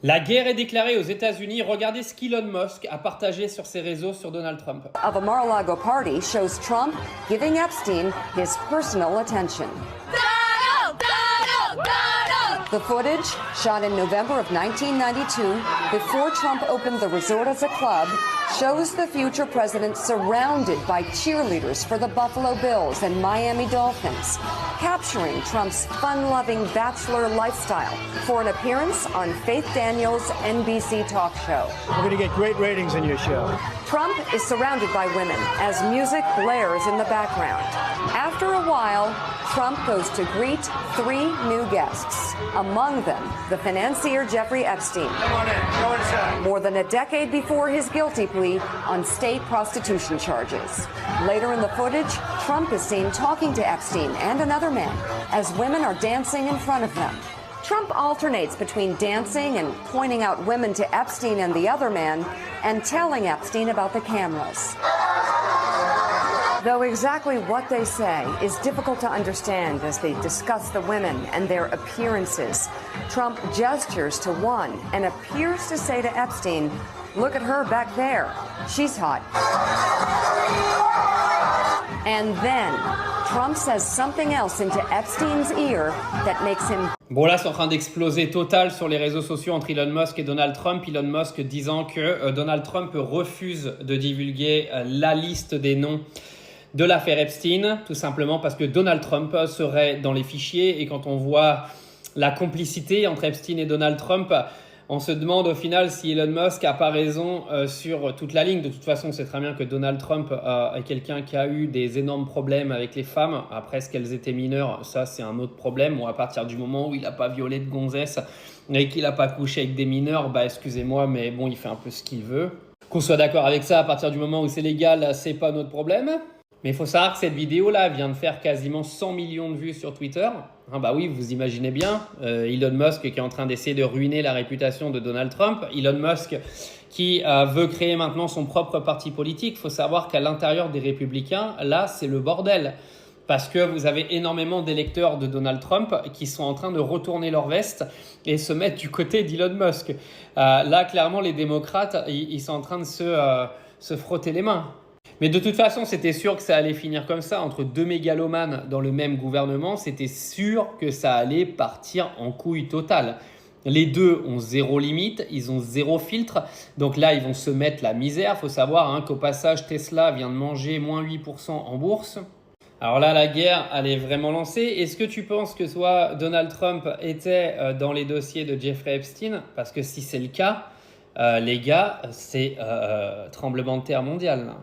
La guerre est déclarée aux États-Unis. Regardez ce qu'Elon Musk a partagé sur ses réseaux sur Donald Trump. Of a Mar-a-Lago party shows Trump giving Epstein his personal attention. The footage, shot in November of 1992, before Trump opened the resort as a club, shows the future president surrounded by cheerleaders for the Buffalo Bills and Miami Dolphins, capturing Trump's fun-loving bachelor lifestyle for an appearance on Faith Daniels' NBC talk show. We're going to get great ratings in your show. Trump is surrounded by women as music blares in the background. After a while, Trump goes to greet 3 new guests, among them the financier Jeffrey Epstein. Come on in. Go inside. More than a decade before his guilty plea on state prostitution charges. Later in the footage, Trump is seen talking to Epstein and another man as women are dancing in front of them. Trump alternates between dancing and pointing out women to Epstein and the other man and telling Epstein about the cameras. Though exactly what they say is difficult to understand as they discuss the women and their appearances, Trump gestures to one and appears to say to Epstein, "Look at her back there. She's hot." And then Trump says something else into Epstein's ear that makes him... Bon, là, c'est en train d'exploser total sur les réseaux sociaux entre Elon Musk et Donald Trump. Elon Musk disant que Donald Trump refuse de divulguer la liste des noms de l'affaire Epstein, tout simplement parce que Donald Trump serait dans les fichiers. Et quand on voit la complicité entre Epstein et Donald Trump, on se demande au final si Elon Musk n'a pas raison sur toute la ligne. De toute façon, on sait très bien que Donald Trump est quelqu'un qui a eu des énormes problèmes avec les femmes. Après, est-ce qu'elles étaient mineures, ça c'est un autre problème. Bon, à partir du moment où il n'a pas violé de gonzesse et qu'il n'a pas couché avec des mineurs, bah excusez-moi, mais bon, il fait un peu ce qu'il veut. Qu'on soit d'accord avec ça, à partir du moment où c'est légal, c'est pas notre problème. Mais il faut savoir que cette vidéo-là vient de faire quasiment 100 millions de vues sur Twitter. Ah bah oui, vous imaginez bien, Elon Musk qui est en train d'essayer de ruiner la réputation de Donald Trump. Elon Musk qui veut créer maintenant son propre parti politique. Il faut savoir qu'à l'intérieur des Républicains, là, c'est le bordel. Parce que vous avez énormément d'électeurs de Donald Trump qui sont en train de retourner leur veste et se mettre du côté d'Elon Musk. Là, clairement, les démocrates, ils sont en train de se frotter les mains. Mais de toute façon, c'était sûr que ça allait finir comme ça, entre 2 mégalomanes dans le même gouvernement. C'était sûr que ça allait partir en couille totale. Les deux ont 0 limite, ils ont 0 filtre. Donc là, ils vont se mettre la misère. Il faut savoir qu'au passage, Tesla vient de manger moins 8% en bourse. Alors là, la guerre, elle est vraiment lancée. Est-ce que tu penses que soit Donald Trump était dans les dossiers de Jeffrey Epstein? Parce que si c'est le cas, les gars, c'est tremblement de terre mondial là.